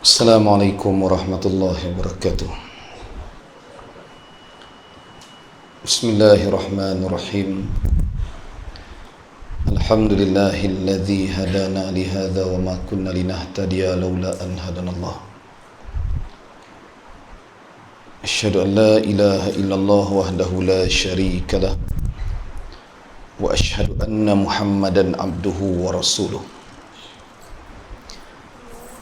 Assalamualaikum warahmatullahi wabarakatuh. Bismillahirrahmanirrahim. Alhamdulillahilladzi hadana lihadza wa ma kunna linahtadiya laula an hadanallah. Asyhadu an la ilaha illallah wahdahu la syarika lah wa asyhadu anna Muhammadan abduhu wa rasuluh.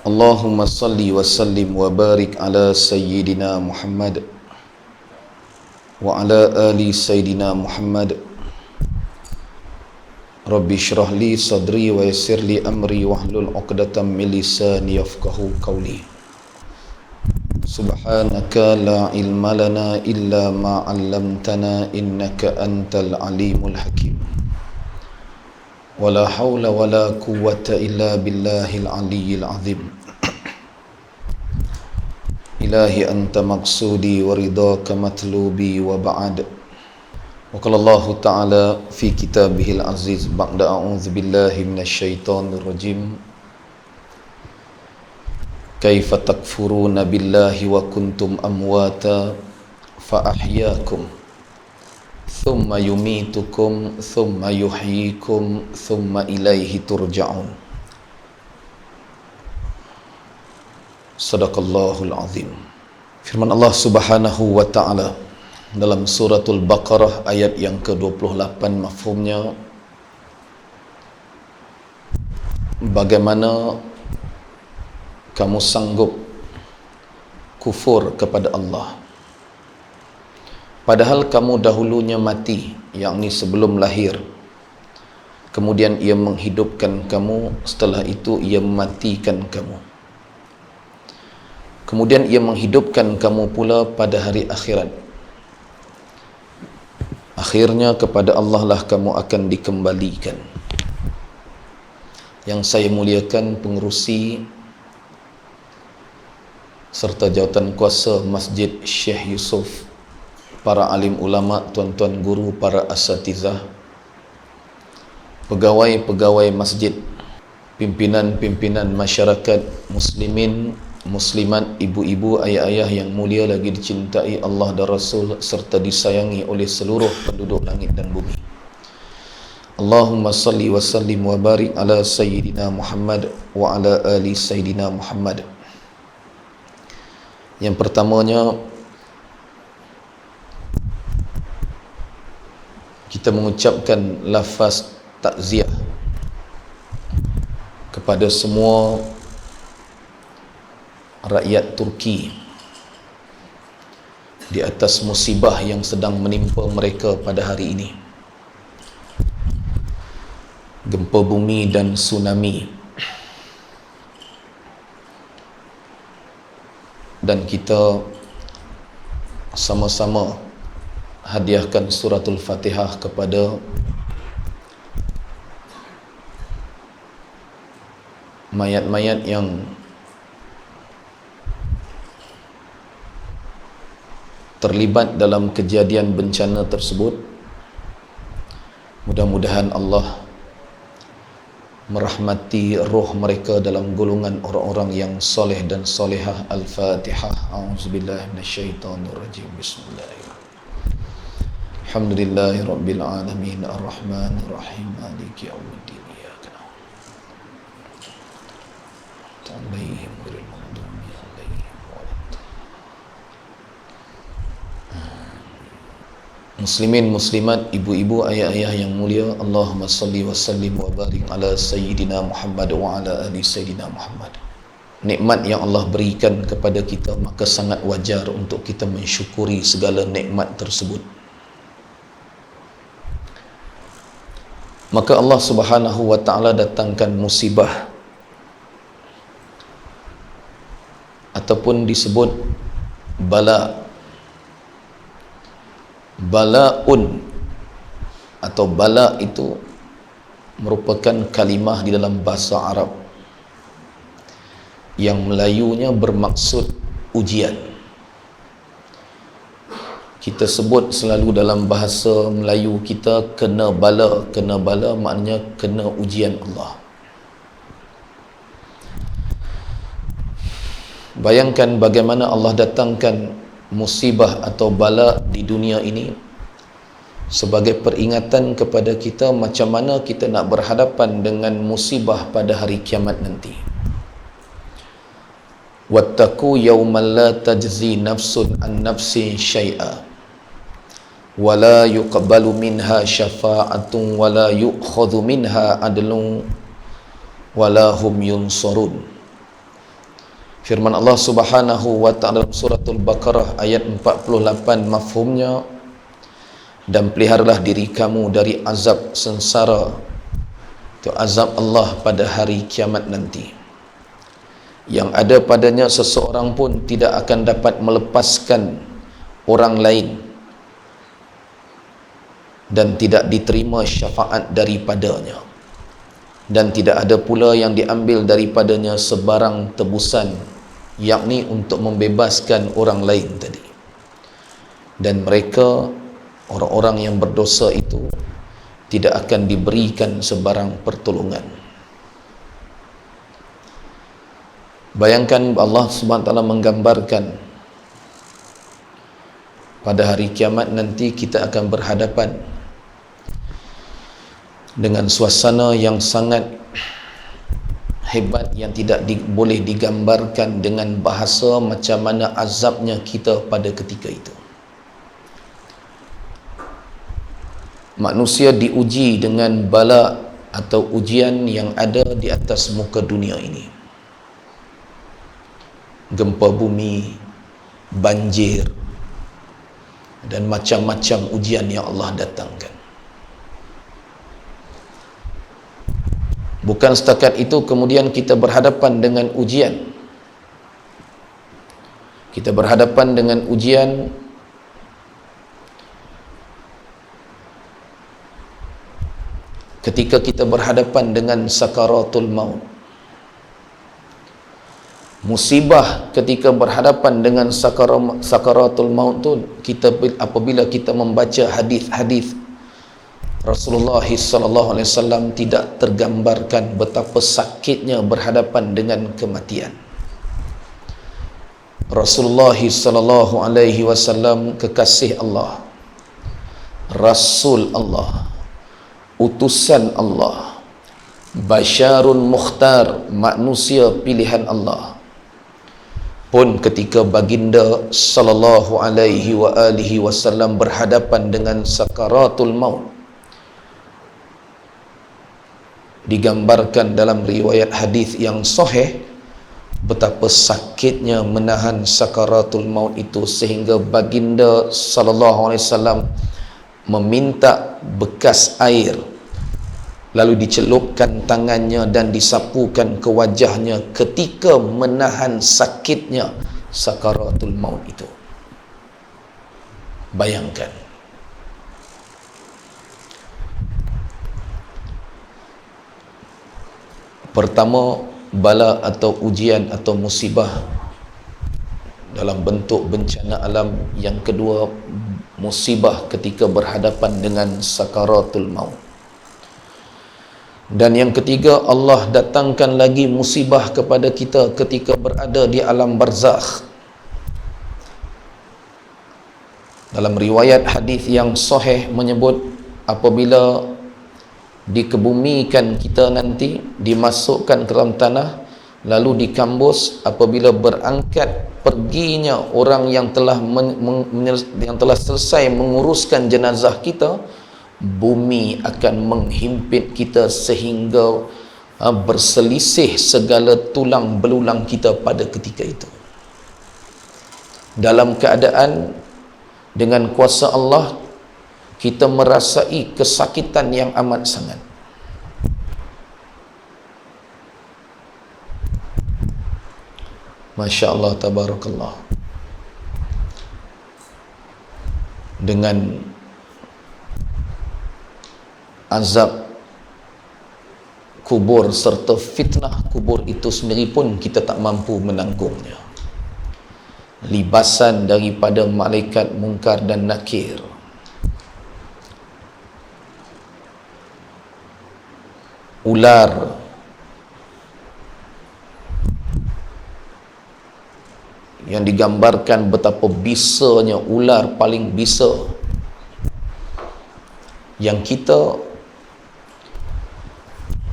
Allahumma salli wa sallim wa barik ala sayyidina Muhammad wa ala ali sayyidina Muhammad. Rabbi syrah li sadri wa yassir li amri wahlul 'uqdatam min lisani yafqahu qawli. Subhanaka la ilma lana illa ma 'allamtana innaka antal alimul hakim. Wala haula wala quwwata illa billahil aliyyil azim. Ilahi anta maqsudi wa ridhaka matlubi wa ba'd. Wa qala Allah ta'ala fi kitabihil aziz ba'da a'udzu billahi minasyaitonir rajim. Kaifa takfuruna billahi wa kuntum amwata fa ahyaakum thumma yumitukum thumma yuhyikum thumma ilaihi turja'un. Sadaqallahul azim. Firman Allah Subhanahu wa ta'ala dalam suratul Baqarah ayat yang ke-28, mafhumnya, bagaimana kamu sanggup kufur kepada Allah padahal kamu dahulunya mati, yakni sebelum lahir, kemudian ia menghidupkan kamu, setelah itu ia mematikan kamu, kemudian ia menghidupkan kamu pula pada hari akhirat. Akhirnya kepada Allah lah kamu akan dikembalikan. Yang saya muliakan pengerusi serta jawatan kuasa Masjid Syekh Yusuf, para alim ulama, tuan-tuan guru, para asatizah, pegawai-pegawai masjid, pimpinan-pimpinan masyarakat muslimin, muslimat, ibu-ibu, ayah-ayah yang mulia lagi dicintai Allah dan Rasul serta disayangi oleh seluruh penduduk langit dan bumi. Allahumma salli wa sallim wa barik ala sayyidina Muhammad wa ala ali sayyidina Muhammad. Yang pertamanya, kita mengucapkan lafaz takziah kepada semua rakyat Turki di atas musibah yang sedang menimpa mereka pada hari ini. Gempa bumi dan tsunami. Dan kita sama-sama hadiahkan suratul Fatihah kepada mayat-mayat yang terlibat dalam kejadian bencana tersebut. Mudah-mudahan Allah merahmati roh mereka dalam golongan orang-orang yang soleh dan solehah. Al-Fatihah. A'udzubillahi minasyaitonirrajim. Bismillahirrahmanirrahim. Alhamdulillahi rabbil alamin, arrahmanir rahim, maliki yaumiddin, iyyaka na'budu wa iyyaka nasta'in. Muslimin, muslimat, ibu-ibu, ayah-ayah yang mulia, Allahumma salli wa sallim wa barik ala sayyidina Muhammad wa ala ali sayyidina Muhammad. Nikmat yang Allah berikan kepada kita, maka sangat wajar untuk kita mensyukuri segala nikmat tersebut. Maka Allah Subhanahu wa ta'ala datangkan musibah ataupun disebut bala. Bala'un atau bala itu merupakan kalimah di dalam bahasa Arab yang Melayunya bermaksud ujian. Kita sebut selalu dalam bahasa Melayu kita kena bala. Kena bala maknanya kena ujian Allah. Bayangkan bagaimana Allah datangkan musibah atau bala di dunia ini sebagai peringatan kepada kita macam mana kita nak berhadapan dengan musibah pada hari kiamat nanti. Wattaqu yawman la tajzi nafsun an nafsin syai'a wa la yuqbalu minha syafa'atun wa la yu'khadhu minha adlun wa la hum yunsarun. Firman Allah Subhanahu wa ta'ala dalam suratul Baqarah ayat 48, mafhumnya, dan peliharalah diri kamu dari azab sengsara, itu azab Allah pada hari kiamat nanti, yang ada padanya seseorang pun tidak akan dapat melepaskan orang lain dan tidak diterima syafaat daripadanya, dan tidak ada pula yang diambil daripadanya sebarang tebusan, yakni untuk membebaskan orang lain tadi. Dan mereka, orang-orang yang berdosa itu, tidak akan diberikan sebarang pertolongan. Bayangkan Allah SWT menggambarkan pada hari kiamat nanti kita akan berhadapan dengan suasana yang sangat hebat, yang tidak boleh digambarkan dengan bahasa macam mana azabnya kita pada ketika itu. Manusia diuji dengan bala atau ujian yang ada di atas muka dunia ini. Gempa bumi, banjir, dan macam-macam ujian yang Allah datangkan. Bukan setakat itu, kemudian kita berhadapan dengan ujian. Kita berhadapan dengan ujian ketika kita berhadapan dengan sakaratul maut. Musibah ketika berhadapan dengan sakaratul maut tu, apabila kita membaca hadis-hadis Rasulullah SAW, tidak tergambarkan betapa sakitnya berhadapan dengan kematian. Rasulullah SAW kekasih Allah, Rasul Allah, utusan Allah, Basyarun Mukhtar, manusia pilihan Allah, pun ketika baginda sallallahu alaihi wasallam berhadapan dengan sakaratul maut, digambarkan dalam riwayat hadis yang sahih betapa sakitnya menahan sakaratul maut itu, sehingga baginda sallallahu alaihi wasallam meminta bekas air, lalu dicelupkan tangannya dan disapukan ke wajahnya ketika menahan sakitnya sakaratul maut itu. Bayangkan. Pertama, bala atau ujian atau musibah dalam bentuk bencana alam. Yang kedua, musibah ketika berhadapan dengan sakaratul maut. Dan yang ketiga, Allah datangkan lagi musibah kepada kita ketika berada di alam barzakh. Dalam riwayat hadis yang sahih menyebut, apabila dikebumikan kita nanti, dimasukkan ke dalam tanah, lalu dikambus, apabila berangkat perginya orang yang telah selesai menguruskan jenazah kita, bumi akan menghimpit kita sehingga berselisih segala tulang belulang kita pada ketika itu. Dalam keadaan dengan kuasa Allah, kita merasai kesakitan yang amat sangat. Masya Allah, tabarakallah. Dengan azab kubur serta fitnah kubur itu sendiri pun kita tak mampu menanggungnya. Libasan daripada malaikat Munkar dan Nakir, ular, yang digambarkan betapa bisanya ular paling bisa, yang kita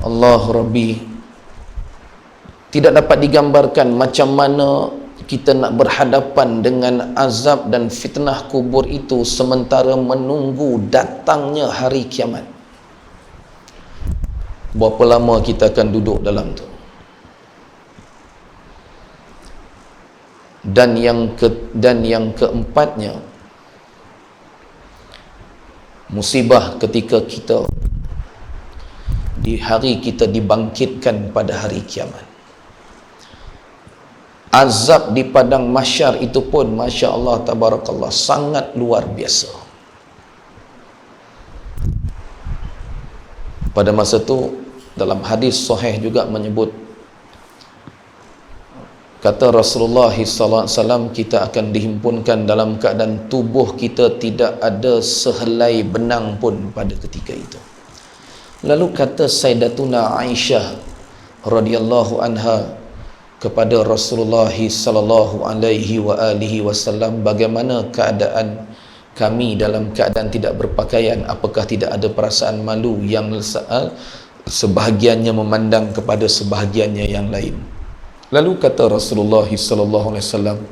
Allah Rabbi tidak dapat digambarkan macam mana kita nak berhadapan dengan azab dan fitnah kubur itu sementara menunggu datangnya hari kiamat. Berapa lama kita akan duduk dalam tu? Dan yang keempatnya, musibah ketika kita di hari kita dibangkitkan pada hari kiamat. Azab di padang mahsyar itu pun Masya Allah Tabarakallah sangat luar biasa. Pada masa tu dalam hadis sahih juga menyebut, kata Rasulullah SAW, kita akan dihimpunkan dalam keadaan tubuh kita tidak ada sehelai benang pun pada ketika itu. Lalu kata Sayyidatuna Aisyah radhiyallahu anha kepada Rasulullah SAW, bagaimana keadaan kami dalam keadaan tidak berpakaian, apakah tidak ada perasaan malu yang sebahagiannya memandang kepada sebahagiannya yang lain? Lalu kata Rasulullah SAW,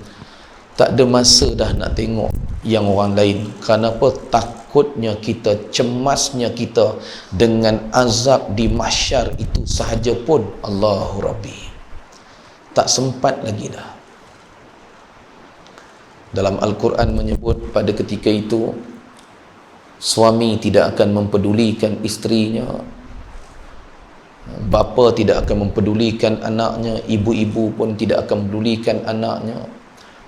tak ada masa dah nak tengok yang orang lain. Kenapa? Takutnya kita, cemasnya kita dengan azab di mahsyar itu sahaja pun Allahu Rabbi tak sempat lagi dah. Dalam Al-Quran menyebut pada ketika itu suami tidak akan mempedulikan isterinya, bapa tidak akan mempedulikan anaknya, ibu-ibu pun tidak akan mempedulikan anaknya,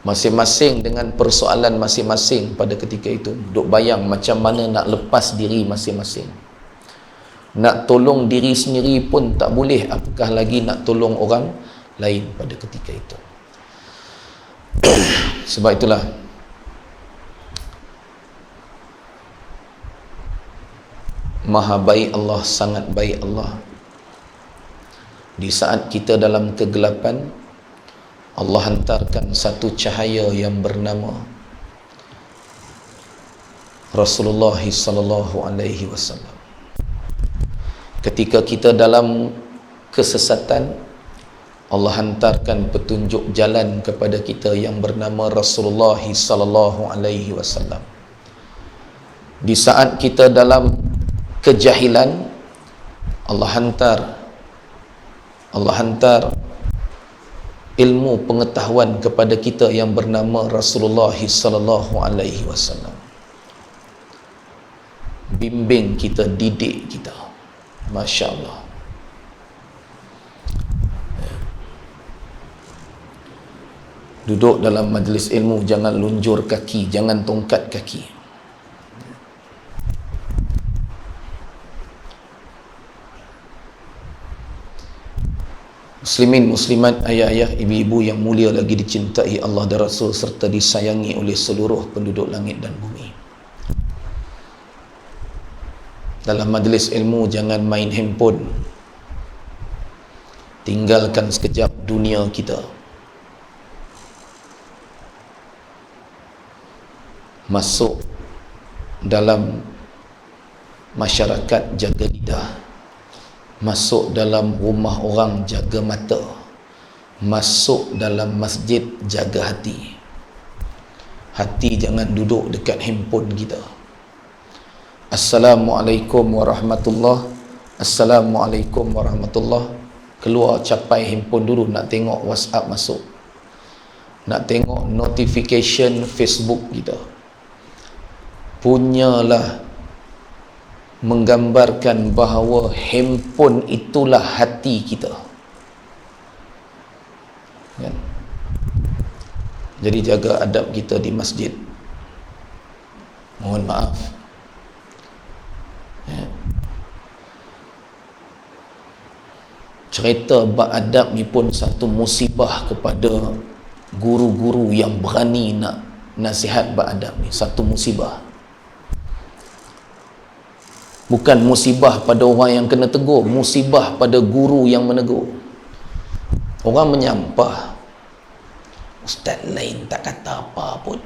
masing-masing dengan persoalan masing-masing pada ketika itu. Duk bayang macam mana nak lepas diri masing-masing. Nak tolong diri sendiri pun tak boleh, apakah lagi nak tolong orang lain pada ketika itu. Sebab itulah maha baik Allah, sangat baik Allah. Di saat kita dalam kegelapan, Allah hantarkan satu cahaya yang bernama Rasulullah sallallahu alaihi wasallam. Ketika kita dalam kesesatan, Allah hantarkan petunjuk jalan kepada kita yang bernama Rasulullah sallallahu alaihi wasallam. Di saat kita dalam kejahilan, Allah hantar ilmu pengetahuan kepada kita yang bernama Rasulullah sallallahu alaihi wasallam. Bimbing kita, didik kita. Masya Allah. Duduk dalam majlis ilmu, jangan lunjur kaki, jangan tongkat kaki. Muslimin, muslimat, ayah-ayah, ibu-ibu yang mulia lagi dicintai Allah dan Rasul serta disayangi oleh seluruh penduduk langit dan bumi. Dalam majlis ilmu jangan main handphone. Tinggalkan sekejap dunia kita. Masuk dalam masyarakat, jaga lidah. Masuk dalam rumah orang, jaga mata. Masuk dalam masjid, jaga hati. Hati jangan duduk dekat handphone kita. Assalamualaikum warahmatullahi. Assalamualaikum warahmatullahi. Keluar capai handphone dulu, nak tengok WhatsApp masuk, nak tengok notification Facebook kita. Punyalah menggambarkan bahawa handphone itulah hati kita, kan? Jadi jaga adab kita di masjid. Mohon maaf, ya. Cerita beradab ni pun satu musibah kepada guru-guru yang berani nak nasihat beradab ni. Satu musibah. Bukan musibah pada orang yang kena tegur, musibah pada guru yang menegur. Orang menyampah, Ustaz lain tak kata apa pun.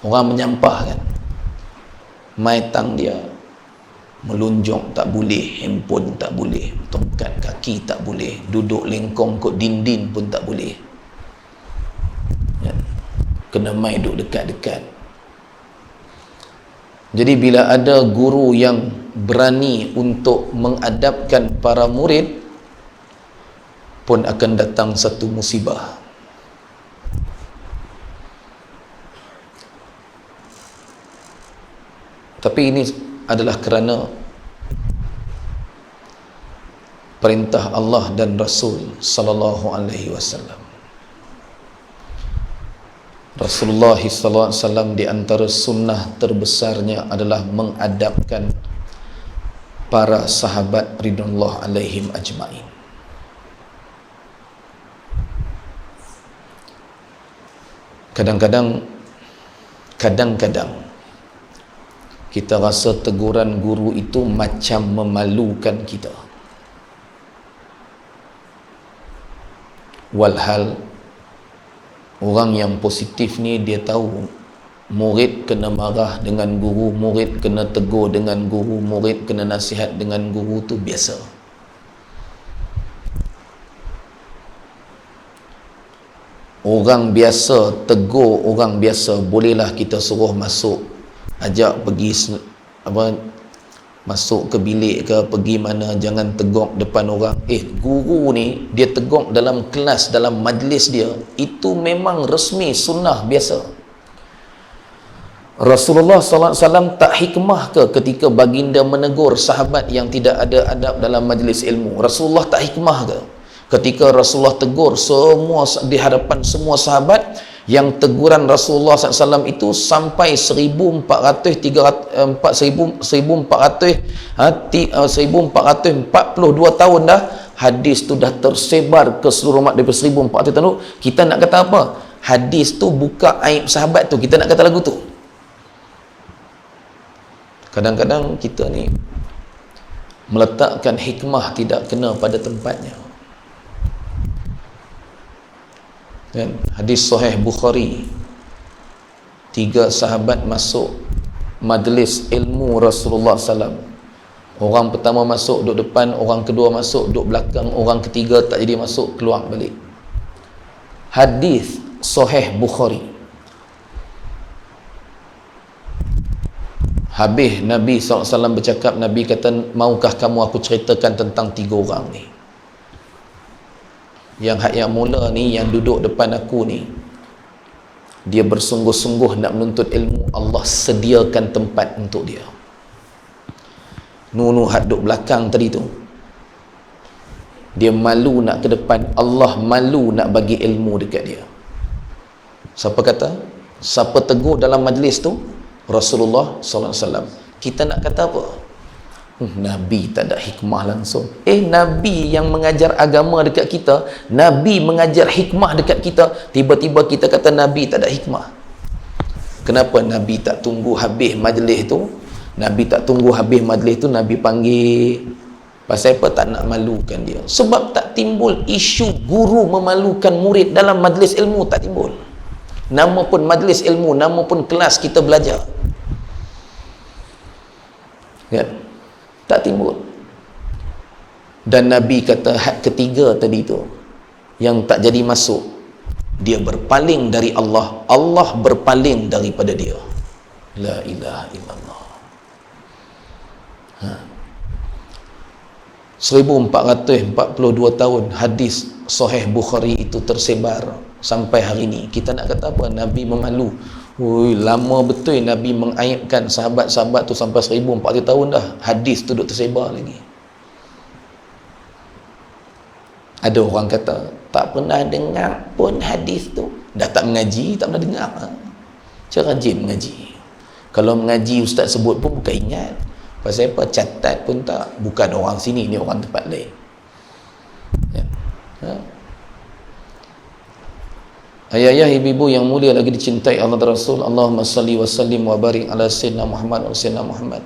Orang menyampah kan, mai tang dia melunjong tak boleh, handphone tak boleh, tongkat kaki tak boleh, duduk lengkong kot dinding pun tak boleh ya. Kena mai duduk dekat-dekat. Jadi bila ada guru yang berani untuk mengadabkan para murid, pun akan datang satu musibah. Tapi ini adalah kerana perintah Allah dan Rasul sallallahu alaihi wasallam. Rasulullah sallallahu alaihi wasallam di antara sunnah terbesarnya adalah mengadabkan para sahabat ridwanullah alaihim ajmain. Kadang-kadang kita rasa teguran guru itu macam memalukan kita. Walhal orang yang positif ni dia tahu murid kena marah dengan guru, murid kena tegur dengan guru, murid kena nasihat dengan guru, tu biasa. Orang biasa tegur orang biasa bolehlah kita suruh masuk, ajak pergi masuk ke bilik ke pergi mana, jangan tegok depan orang. Guru ni dia tegok dalam kelas, dalam majlis dia, itu memang resmi sunnah biasa. Rasulullah sallallahu alaihi wasallam tak hikmah ke ketika baginda menegur sahabat yang tidak ada adab dalam majlis ilmu? Rasulullah tak hikmah ke ketika Rasulullah tegur semua di hadapan semua sahabat, yang teguran Rasulullah SAW itu sampai 1442 tahun dah, hadis tu dah tersebar ke seluruh umat daripada 1400 tahun. Kita nak kata apa? Hadis tu buka aib sahabat tu, kita nak kata lagu tu. Kadang-kadang kita ni meletakkan hikmah tidak kena pada tempatnya. Dan hadis sahih Bukhari, 3 sahabat masuk majlis ilmu Rasulullah SAW. Orang pertama masuk duduk depan, orang kedua masuk duduk belakang, orang ketiga tak jadi masuk, keluar balik. Hadis sahih Bukhari. Habis Nabi SAW bercakap, Nabi kata, maukah kamu aku ceritakan tentang 3 orang ni? Yang mula ni, yang duduk depan aku ni, dia bersungguh-sungguh nak menuntut ilmu, Allah sediakan tempat untuk dia. Nunu hak duduk belakang tadi tu, dia malu nak ke depan, Allah malu nak bagi ilmu dekat dia. Siapa kata? Siapa tegur dalam majlis tu? Rasulullah sallallahu alaihi wasallam. Kita nak kata apa? Nabi tak ada hikmah langsung. Nabi yang mengajar agama dekat kita, Nabi mengajar hikmah dekat kita, tiba-tiba kita kata Nabi tak ada hikmah. Kenapa Nabi tak tunggu habis majlis tu? Nabi tak tunggu habis majlis tu, Nabi panggil. Pasal apa? Tak nak malukan dia. Sebab tak timbul isu guru memalukan murid dalam majlis ilmu, tak timbul. Nama pun majlis ilmu, nama pun kelas kita belajar, kan? Tak timbul. Dan Nabi kata had ketiga tadi tu yang tak jadi masuk, dia berpaling dari Allah, Allah berpaling daripada dia. La ilaha illallah. 1442 tahun hadis sahih Bukhari itu tersebar sampai hari ini. Kita nak kata apa? Nabi memalu. Lama betul Nabi mengaibkan sahabat-sahabat tu sampai 1400 tahun dah, hadis tu duk tersebar lagi. Ada orang kata tak pernah dengar pun hadis tu, dah tak mengaji, tak pernah dengar. Cara rajin mengaji. Kalau mengaji ustaz sebut pun bukan ingat. Pasal apa? Catat pun tak. Bukan orang sini, ni orang tempat lain. Ya. Ayah-ayah, ibu-ibu yang mulia lagi dicintai Allah dan Rasul, Allahumma salli wa sallim wa barik ala sayyidina Muhammad wa sayyidina Muhammad.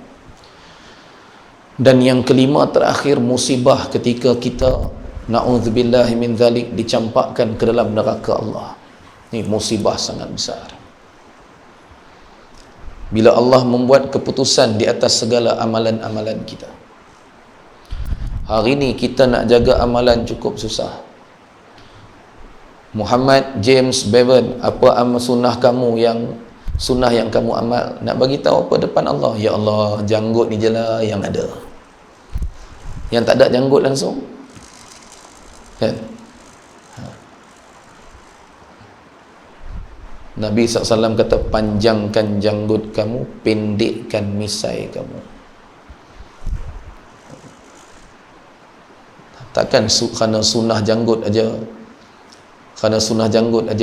Dan yang kelima terakhir, musibah ketika kita na'udzubillahi min dzalik dicampakkan ke dalam neraka Allah. Ini musibah sangat besar. Bila Allah membuat keputusan di atas segala amalan-amalan kita. Hari ni kita nak jaga amalan cukup susah. Muhammad James Bevan, apa amal sunnah kamu yang kamu amal? Nak bagi tahu apa depan Allah? Ya Allah, janggut ni je lah yang ada. Yang tak ada janggut langsung. Kan? Nabi SAW kata, panjangkan janggut kamu, pendekkan misai kamu. Takkan kerana sunnah janggut aja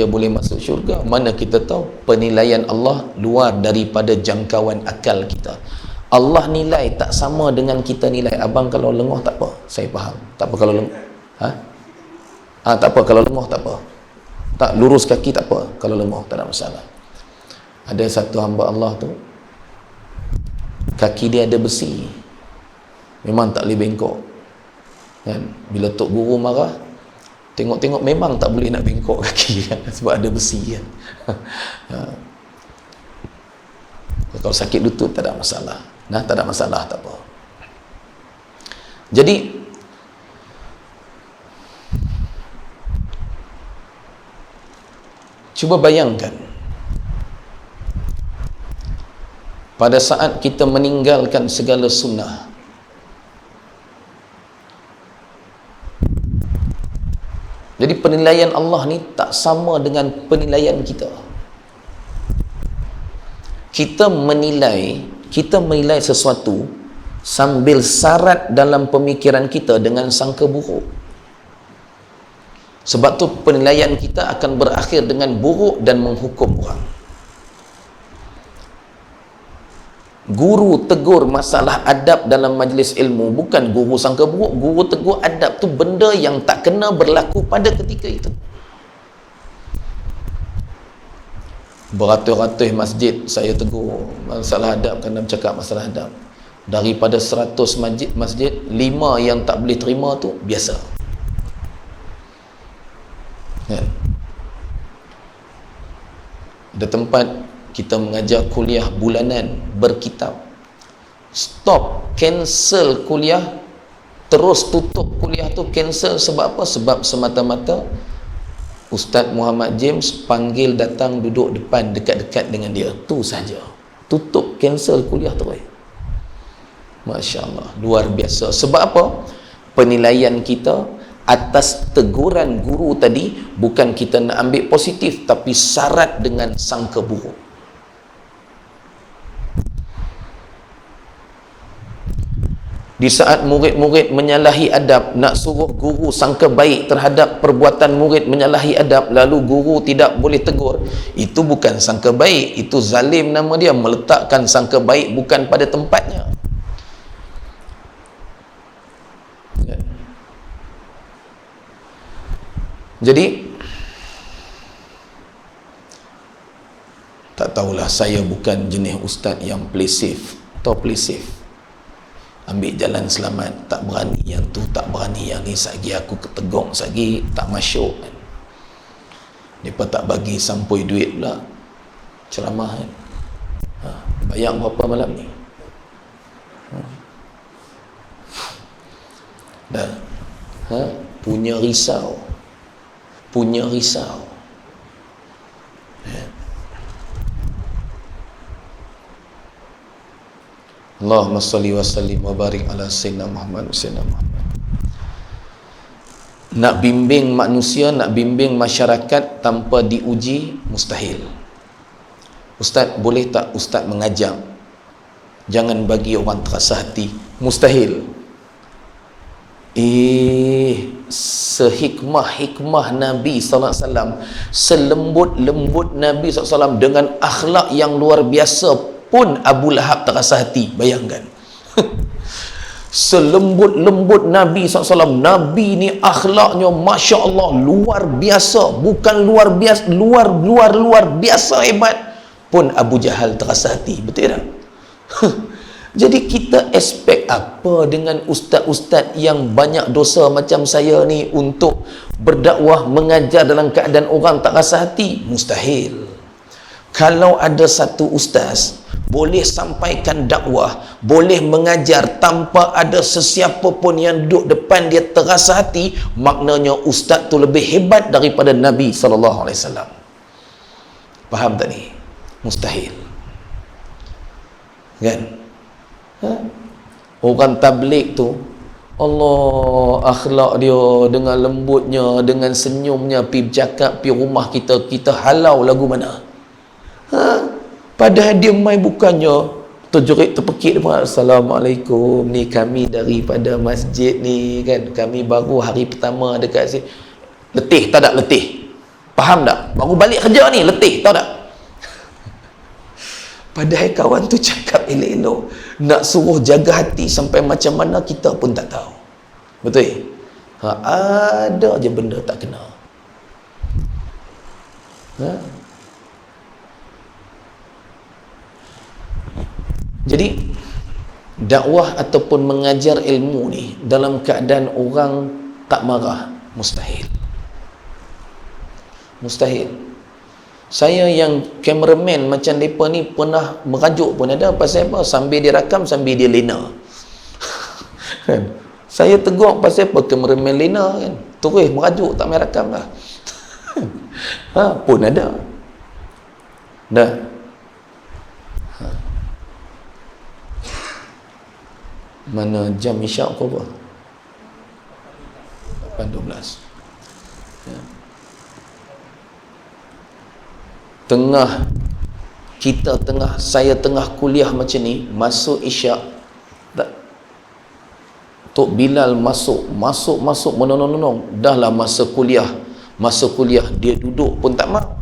boleh masuk syurga. Mana kita tahu penilaian Allah luar daripada jangkauan akal kita. Allah nilai tak sama dengan kita nilai. Abang kalau lengoh tak apa, saya faham. Tak apa kalau lengoh. Tak apa kalau lengoh, tak apa. Tak, lurus kaki tak apa, kalau lengoh tak ada masalah. Ada satu hamba Allah tu, kaki dia ada besi, memang tak boleh bengkok kan? Bila tok guru marah, tengok-tengok memang tak boleh nak bengkok kaki kan? Sebab ada besi kan. Kalau sakit lutut tak ada masalah, tak ada masalah, tak apa. Jadi cuba bayangkan, pada saat kita meninggalkan segala sunnah, jadi penilaian Allah ni tak sama dengan penilaian kita. Kita menilai sesuatu sambil syarat dalam pemikiran kita dengan sangka buruk. Sebab tu penilaian kita akan berakhir dengan buruk dan menghukum orang. Guru tegur masalah adab dalam majlis ilmu, bukan guru sangka buruk. Guru tegur adab tu benda yang tak kena berlaku pada ketika itu. Beratus-ratus masjid saya tegur masalah adab kerana bercakap masalah adab. Daripada 100 masjid 5 yang tak boleh terima tu biasa. Ada tempat kita mengajar kuliah bulanan berkitab, stop, cancel kuliah, terus tutup kuliah tu, cancel. Sebab apa? Sebab semata-mata Ustaz Muhammad James panggil datang duduk depan dekat-dekat dengan dia, tu saja, tutup, cancel kuliah terus. Masya Allah, luar biasa. Sebab apa? Penilaian kita atas teguran guru tadi bukan kita nak ambil positif, tapi syarat dengan sangka buruk. Di saat murid-murid menyalahi adab, nak suruh guru sangka baik terhadap perbuatan murid menyalahi adab, lalu guru tidak boleh tegur, itu bukan sangka baik, itu zalim nama dia, meletakkan sangka baik bukan pada tempatnya. Jadi tak tahulah, saya bukan jenis ustaz yang play safe atau play safe, ambil jalan selamat, tak berani yang tu, tak berani yang ni, sagi aku ketegong, sagi tak masuk kan. Mereka tak bagi sampoi duit pula ceramah kan. Bayang berapa malam ni dah punya risau. Allahumma salli wa sallim wa barik ala sayyidina Muhammad. Nak bimbing manusia, nak bimbing masyarakat tanpa diuji, mustahil. Ustaz, boleh tak ustaz mengajak jangan bagi orang terasa hati? Mustahil. Sehikmah-hikmah Nabi SAW, selembut-lembut Nabi SAW dengan akhlak yang luar biasa pun Abu Lahab terasa hati. Bayangkan. Selembut-lembut Nabi SAW, Nabi ni akhlaknya Masya Allah luar biasa, bukan luar biasa, luar biasa hebat, pun Abu Jahal terasa hati. Betul tak? Jadi kita expect apa dengan ustaz-ustaz yang banyak dosa macam saya ni untuk berdakwah, mengajar dalam keadaan orang tak rasa hati? Mustahil. Kalau ada satu ustaz boleh sampaikan dakwah, boleh mengajar tanpa ada sesiapa pun yang duduk depan dia terasa hati, maknanya ustaz tu lebih hebat daripada Nabi SAW. Faham tak ni? Mustahil. Kan? Orang tabligh tu, Allah, akhlak dia dengan lembutnya, dengan senyumnya, pi bercakap, pi rumah kita, kita halau lagu mana? Padahal dia mai bukannya terjerit terpekik dia, Assalamualaikum, ni kami daripada masjid ni kan, kami baru hari pertama dekat sini. Letih tak tak letih? Faham tak? Baru balik kerja ni letih tahu tak? Padahal kawan tu cakap elok-elok, nak suruh jaga hati sampai macam mana kita pun tak tahu. Betul? Ada je benda tak kena. Jadi dakwah ataupun mengajar ilmu ni dalam keadaan orang tak marah, mustahil. Mustahil. Saya yang cameraman macam mereka ni pernah merajuk pun ada. Pasal apa? Sambil dia rakam, sambil dia lena. Kan? Saya tegur pasal apa cameraman lena kan? Terus merajuk, tak main rakam lah. Pun ada. Dah. Mana jam isyak ke apa? 8.12. Ya. Saya tengah kuliah macam ni, masuk isyak, Tok Bilal masuk menonong-nonong, dahlah masa kuliah, dia duduk pun tak mau.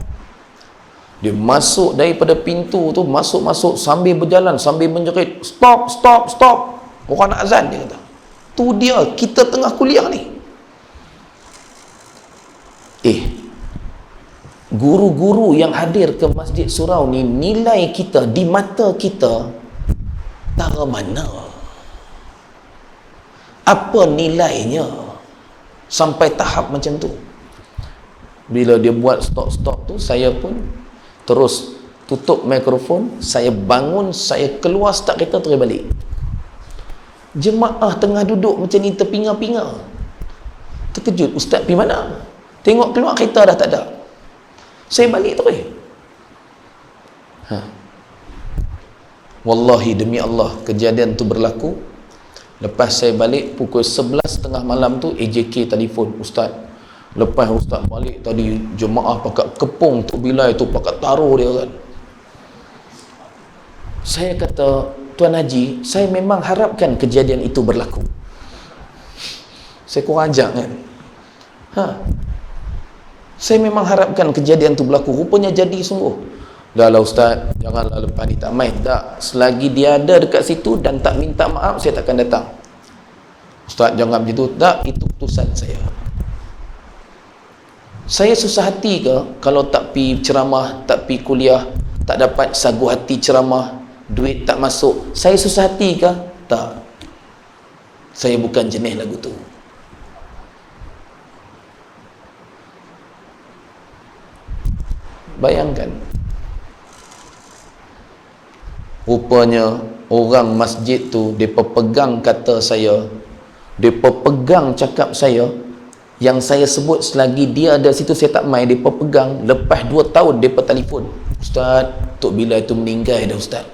Dia masuk daripada pintu tu, masuk sambil berjalan, sambil menjerit, stop, orang nak azan, dia kata. Tu dia, kita tengah kuliah ni. Guru-guru yang hadir ke Masjid Surau ni, nilai kita di mata kita tara mana? Apa nilainya sampai tahap macam tu? Bila dia buat stop tu, saya pun terus tutup mikrofon, saya bangun, saya keluar start kereta terus balik. Jemaah tengah duduk macam ni terpinga-pinga, terkejut, ustaz pergi mana? Tengok keluar kereta dah tak ada. Saya balik terus. Wallahi demi Allah, kejadian tu berlaku. Lepas saya balik pukul 11.30 malam tu, AJK telefon, ustaz, lepas ustaz balik tadi, jemaah pakat kepung Tok Bilal tu, pakat taruh dia kan. Saya kata, Tuan Haji, saya memang harapkan kejadian itu berlaku. Saya kurang ajar kan. Saya memang harapkan kejadian tu berlaku. Rupanya jadi sungguh. Dah lah ustaz, janganlah lepas ni tak main. Tak, selagi dia ada dekat situ dan tak minta maaf, saya takkan datang. Ustaz jangan begitu. Tak, itu keputusan saya. Saya susah hati ke kalau tak pi ceramah, tak pi kuliah, tak dapat sagu hati ceramah, duit tak masuk? Saya susah hati ke? Tak. Saya bukan jenis lagu tu. Bayangkan, rupanya orang masjid tu, mereka pegang kata saya, mereka pegang cakap saya, yang saya sebut selagi dia ada situ saya tak main, mereka pegang. Lepas 2 tahun mereka telefon, ustaz, Tok Bilal itu meninggal dah ustaz.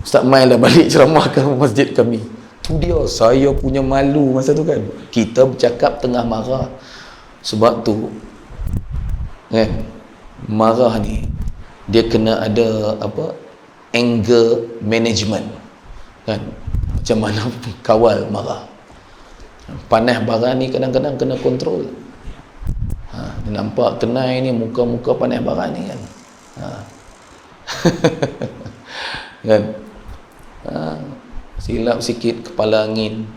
Ustaz main lah balik ceramah ke masjid kami. Tu dia, saya punya malu masa tu kan. Kita bercakap tengah marah. Sebab tu marah ni dia kena ada apa, anger management kan, macam mana kawal marah. Panas barang ni kadang-kadang kena kontrol. Dia nampak kenai ni, muka-muka panas barang ni kan. Kan, silap sikit kepala angin,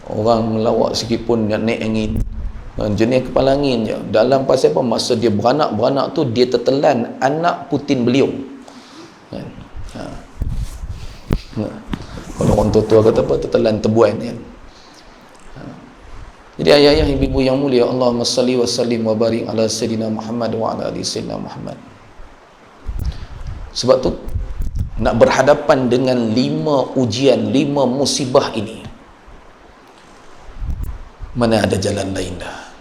orang melawak sikit pun nak naik angin. Jenis kepala angin je. Dalam pasal apa? Masa dia beranak tu, dia tertelan anak Putin beliung. Kalau orang tua kata apa, tertelan terbuan kan. Jadi ayah-ayah, ibu-ibu yang mulia, Allahumma salli wa sallim wa barik ala sayyidina Muhammad wa ala ali sayyidina Muhammad. Sebab tu nak berhadapan dengan 5 ujian, 5 musibah ini, mana ada jalan lain dah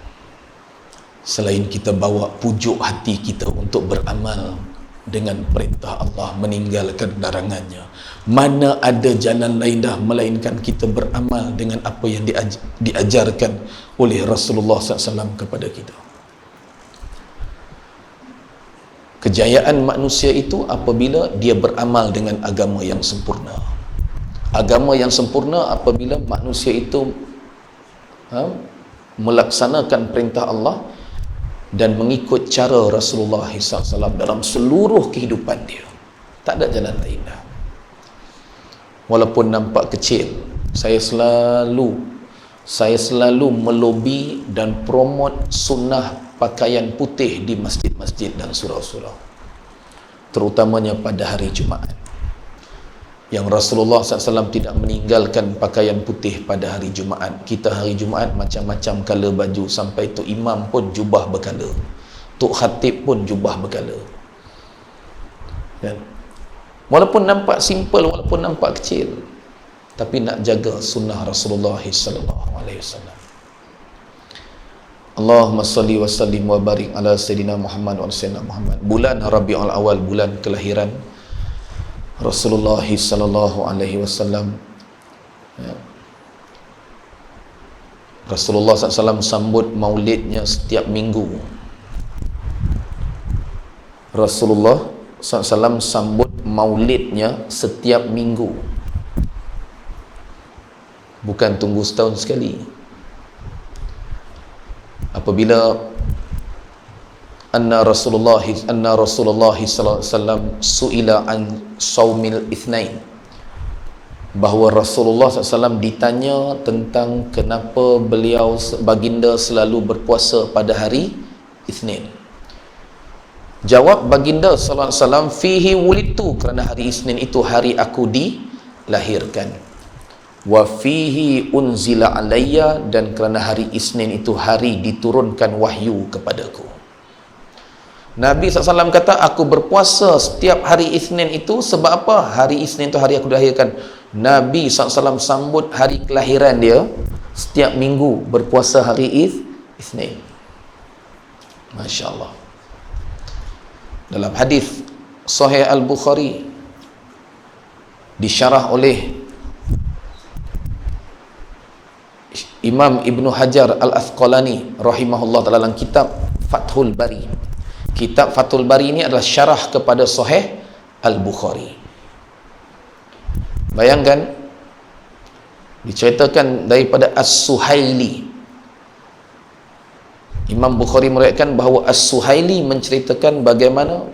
selain kita bawa pujuk hati kita untuk beramal dengan perintah Allah, meninggalkan larangannya. Mana ada jalan lain dah melainkan kita beramal dengan apa yang diajarkan oleh Rasulullah SAW kepada kita. Kejayaan manusia itu apabila dia beramal dengan agama yang sempurna. Agama yang sempurna apabila manusia itu melaksanakan perintah Allah dan mengikut cara Rasulullah SAW dalam seluruh kehidupan dia. Tak ada jalan lain dah. Walaupun nampak kecil, saya selalu melobi dan promote sunnah pakaian putih di masjid-masjid dan surau-surau, terutamanya pada hari Jumaat, yang Rasulullah SAW tidak meninggalkan pakaian putih pada hari Jumaat. Kita hari Jumaat macam-macam color baju, sampai Tok Imam pun jubah berkala, Tok Khatib pun jubah berkala kan? Walaupun nampak simple, walaupun nampak kecil, tapi nak jaga sunnah Rasulullah SAW. Allahumma salli wa sallim wa barik ala sayyidina Muhammad wa sayyidina Muhammad. Bulan Rabiul Awal, bulan kelahiran Rasulullah sallallahu alaihi wasallam. Rasulullah SAW sambut maulidnya setiap minggu. Rasulullah SAW sambut maulidnya setiap minggu, bukan tunggu setahun sekali. Apabila anna Rasulullah sallallahu alaihi wasallam suila an saumil itsnain, bahawa Rasulullah SAW ditanya tentang kenapa beliau baginda selalu berpuasa pada hari Isnin. Jawab baginda sallallahu alaihi wasallam, fihi wulidtu, kerana hari Isnin itu hari aku dilahirkan. Wa fihi unzila alayya, dan kerana hari Isnin itu hari diturunkan wahyu kepadaku. Nabi SAW kata, aku berpuasa setiap hari Isnin itu sebab apa? Hari Isnin itu hari aku dilahirkan. Nabi SAW sambut hari kelahiran dia setiap minggu berpuasa hari Isnin. Masya Allah. Dalam hadis Sahih Al-Bukhari, disyarah oleh Imam Ibn Hajar Al-Asqalani rahimahullah dalam kitab Fathul Bari. Kitab Fathul Bari ini adalah syarah kepada Sahih Al-Bukhari. Bayangkan, diceritakan daripada As-Suhaili. Imam Bukhari meriwayatkan bahawa As-Suhaili menceritakan bagaimana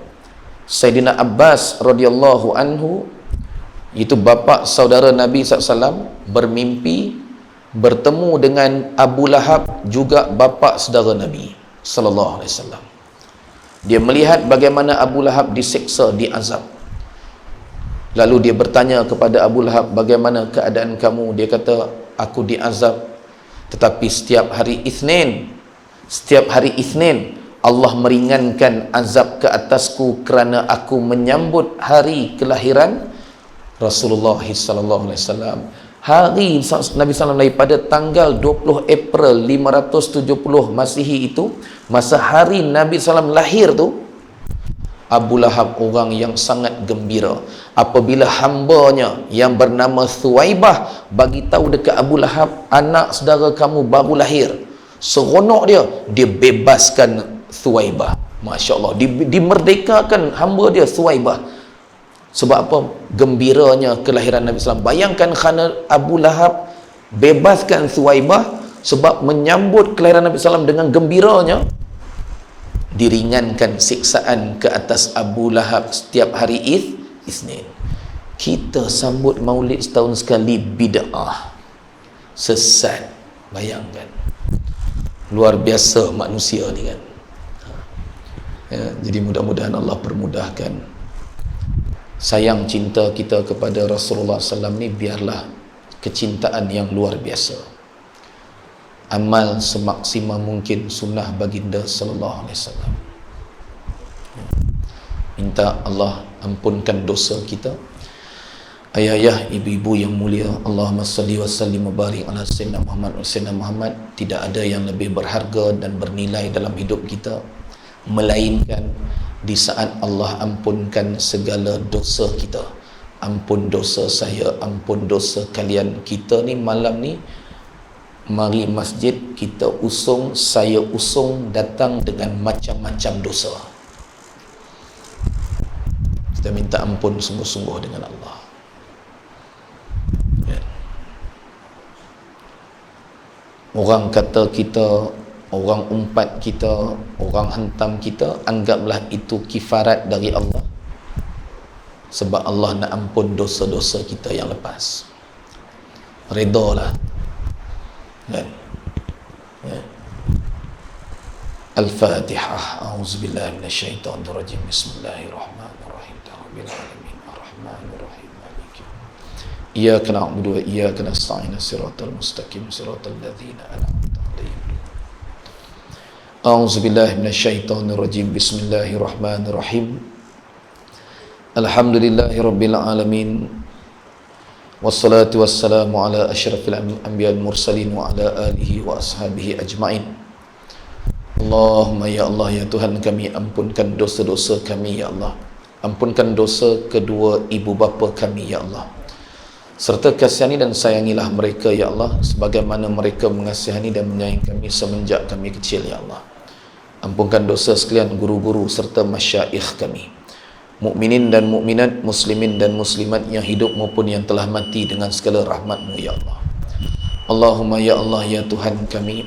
Sayyidina Abbas radhiyallahu anhu, itu bapa saudara Nabi SAW, bermimpi bertemu dengan Abu Lahab, juga bapa saudara Nabi sallallahu alaihi wasallam. Dia melihat bagaimana Abu Lahab disiksa, diazab. Lalu dia bertanya kepada Abu Lahab, bagaimana keadaan kamu? Dia kata, aku diazab, tetapi setiap hari Isnin Allah meringankan azab ke atasku kerana aku menyambut hari kelahiran Rasulullah sallallahu alaihi wasallam. Hari Nabi SAW lahir pada tanggal 20 April 570 Masihi itu, masa hari Nabi SAW lahir tu, Abu Lahab orang yang sangat gembira apabila hambanya yang bernama Thuwaibah bagi tahu dekat Abu Lahab, anak saudara kamu baru lahir. Seronok dia bebaskan Thuwaibah. Masya Allah, dimerdekakan hamba dia Thuwaibah. Sebab apa? Gembiranya kelahiran Nabi SAW. Bayangkan, kerana Abu Lahab bebaskan Thuwaibah, sebab menyambut kelahiran Nabi SAW dengan gembiranya, diringankan siksaan ke atas Abu Lahab setiap hari Isnin. Kita sambut maulid setahun sekali, bid'ah, sesat. Bayangkan, luar biasa manusia ni kan. Ya, jadi mudah-mudahan Allah permudahkan sayang cinta kita kepada Rasulullah SAW ni biarlah kecintaan yang luar biasa. Amal semaksimal mungkin sunnah baginda sallallahu alaihi wasallam. Minta Allah ampunkan dosa kita. Ayah-ayah, ibu-ibu yang mulia, Allahumma salli wa sallim wa barik ala sayyidina Muhammad wa sayyidina Muhammad. Tidak ada yang lebih berharga dan bernilai dalam hidup kita melainkan di saat Allah ampunkan segala dosa kita. Ampun dosa saya, ampun dosa kalian. Kita ni malam ni mari masjid, kita usung, saya usung datang dengan macam-macam dosa. Kita minta ampun sungguh-sungguh dengan Allah. Ya. Orang kata kita, orang umpat kita, orang hantam kita, anggaplah itu kifarat dari Allah, sebab Allah nak ampun dosa-dosa kita yang lepas. Redalah. Ya. Al-Fatihah. A'udzubillahi minasyaitonirrajim. Bismillahirrahmanirrahim. Rabbil alamin arrahmanirrahim maliki. Iyyaka na'budu wa iyyaka nasta'in. Shiratal mustaqim shiratal ladzina an'amta 'alaihim. A'udzubillahi minasyaitonirrajim. Bismillahirrahmanirrahim. Alhamdulillahirabbil alamin. Wassalatu wassalamu ala asyrafil anbiya'i wal mursalin wa ala alihi wa ashabihi ajma'in. Allahumma ya Allah ya Tuhan kami, ampunkan dosa-dosa kami ya Allah. Ampunkan dosa kedua ibu bapa kami ya Allah. Serta kasihani dan sayangilah mereka ya Allah sebagaimana mereka mengasihani dan menyayangi kami semenjak kami kecil ya Allah. Ampunkan dosa sekalian guru-guru serta masyaikh kami, mukminin dan mukminat, muslimin dan muslimat yang hidup maupun yang telah mati dengan segala rahmat-Mu ya Allah. Allahumma ya Allah ya Tuhan kami,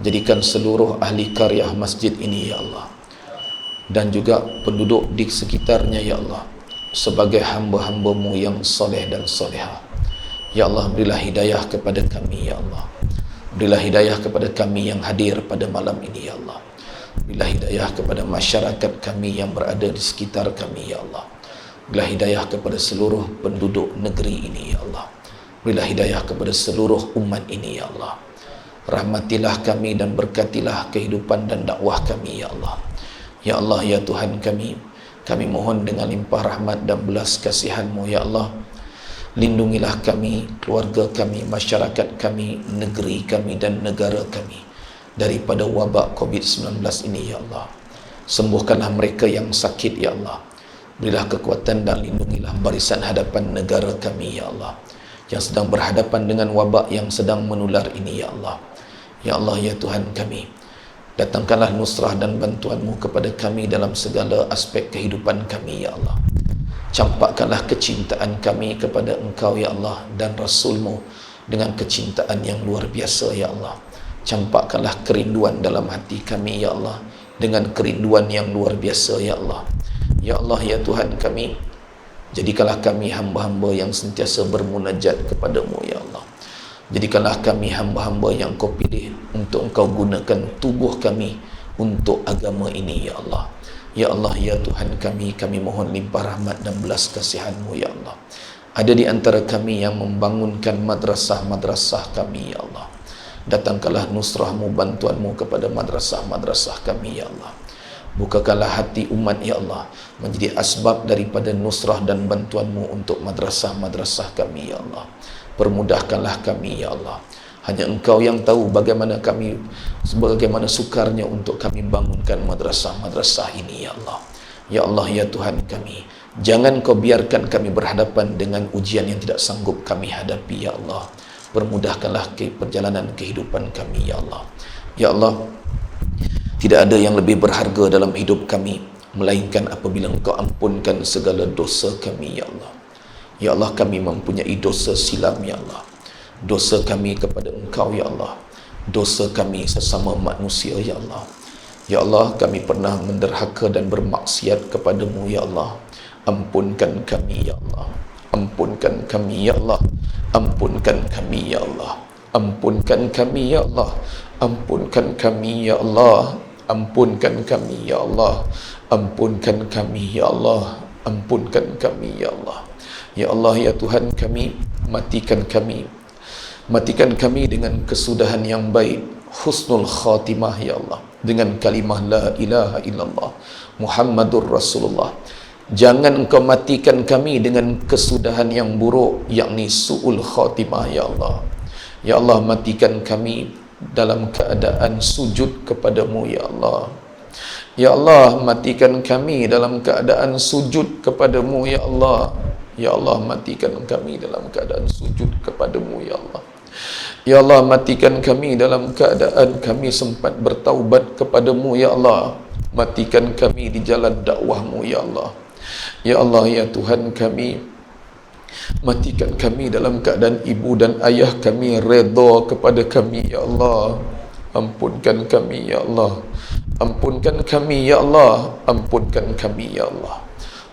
jadikan seluruh ahli karyah masjid ini ya Allah dan juga penduduk di sekitarnya ya Allah sebagai hamba-hamba-Mu yang soleh dan solehah. Ya Allah, berilah hidayah kepada kami ya Allah. Berilah hidayah kepada kami yang hadir pada malam ini ya Allah. Berilah hidayah kepada masyarakat kami yang berada di sekitar kami ya Allah. Berilah hidayah kepada seluruh penduduk negeri ini ya Allah. Berilah hidayah kepada seluruh umat ini ya Allah. Rahmatilah kami dan berkatilah kehidupan dan dakwah kami ya Allah. Ya Allah ya Tuhan kami, kami mohon dengan limpah rahmat dan belas kasihan-Mu ya Allah, lindungilah kami, keluarga kami, masyarakat kami, negeri kami dan negara kami daripada wabak COVID-19 ini ya Allah. Sembuhkanlah mereka yang sakit ya Allah. Berilah kekuatan dan lindungilah barisan hadapan negara kami ya Allah yang sedang berhadapan dengan wabak yang sedang menular ini ya Allah. Ya Allah ya Tuhan kami, datangkanlah nusrah dan bantuan-Mu kepada kami dalam segala aspek kehidupan kami ya Allah. Campakkanlah kecintaan kami kepada Engkau ya Allah dan Rasul-Mu dengan kecintaan yang luar biasa ya Allah. Campakkanlah kerinduan dalam hati kami ya Allah dengan kerinduan yang luar biasa ya Allah. Ya Allah ya Tuhan kami, jadikanlah kami hamba-hamba yang sentiasa bermunajat kepada-Mu ya Allah. Jadikanlah kami hamba-hamba yang Kau pilih untuk Engkau gunakan tubuh kami untuk agama ini ya Allah. Ya Allah ya Tuhan kami, kami mohon limpah rahmat dan belas kasihan-Mu ya Allah. Ada di antara kami yang membangunkan madrasah-madrasah kami ya Allah. Datangkanlah nusrah-Mu, bantuan-Mu kepada madrasah-madrasah kami ya Allah. Bukakanlah hati umat ya Allah menjadi asbab daripada nusrah dan bantuan-Mu untuk madrasah-madrasah kami ya Allah. Permudahkanlah kami ya Allah. Hanya Engkau yang tahu bagaimana sukarnya untuk kami bangunkan madrasah-madrasah ini ya Allah. Ya Allah ya Tuhan kami, jangan Kau biarkan kami berhadapan dengan ujian yang tidak sanggup kami hadapi ya Allah. Permudahkanlah perjalanan kehidupan kami ya Allah. Ya Allah, tidak ada yang lebih berharga dalam hidup kami melainkan apabila Engkau ampunkan segala dosa kami ya Allah. Ya Allah, kami mempunyai dosa silam ya Allah. Dosa kami kepada Engkau ya Allah. Dosa kami sesama manusia ya Allah. Ya Allah, kami pernah menderhaka dan bermaksiat kepada-Mu ya Allah. Ampunkan kami ya Allah. Ampunkan kami ya Allah. Ampunkan kami ya Allah. Ampunkan kami ya Allah. Ampunkan kami ya Allah. Ampunkan kami ya Allah. Ampunkan kami ya Allah. ampunkan kami ya Allah. Ya Allah ya Tuhan kami, matikan kami dengan kesudahan yang baik, husnul khatimah ya Allah, dengan kalimah la ilaha illallah Muhammadur Rasulullah. Jangan engkau matikan kami dengan kesudahan yang buruk, yakni su'ul khatimah ya Allah. Ya Allah, matikan kami dalam keadaan sujud kepadamu ya Allah. Ya Allah, matikan kami dalam keadaan sujud kepadamu ya Allah. Ya Allah, matikan kami dalam keadaan sujud kepadamu ya Allah. Ya Allah, matikan kami dalam keadaan kami sempat bertaubat kepadamu ya Allah. Matikan kami di jalan dakwahmu ya Allah. Ya Allah ya Tuhan kami, matikan kami dalam keadaan ibu dan ayah kami redha kepada kami ya Allah. Ampunkan kami ya Allah. Ampunkan kami ya Allah. Ampunkan kami ya Allah.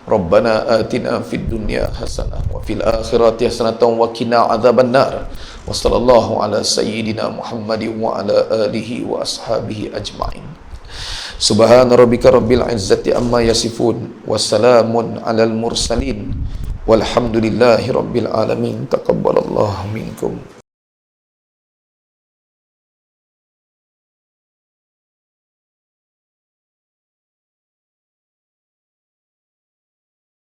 Rabbana atina fid dunya hasanah wa fil akhirati hasanatan wa qina adzabannar. Wa sallallahu ala sayyidina Muhammadin wa ala alihi wa ashabihi ajma'in. Subhana rabbika rabbil izzati amma yasifun wa salamun alal mursalin walhamdulillahi rabbil alamin. Taqabbalallahu minkum.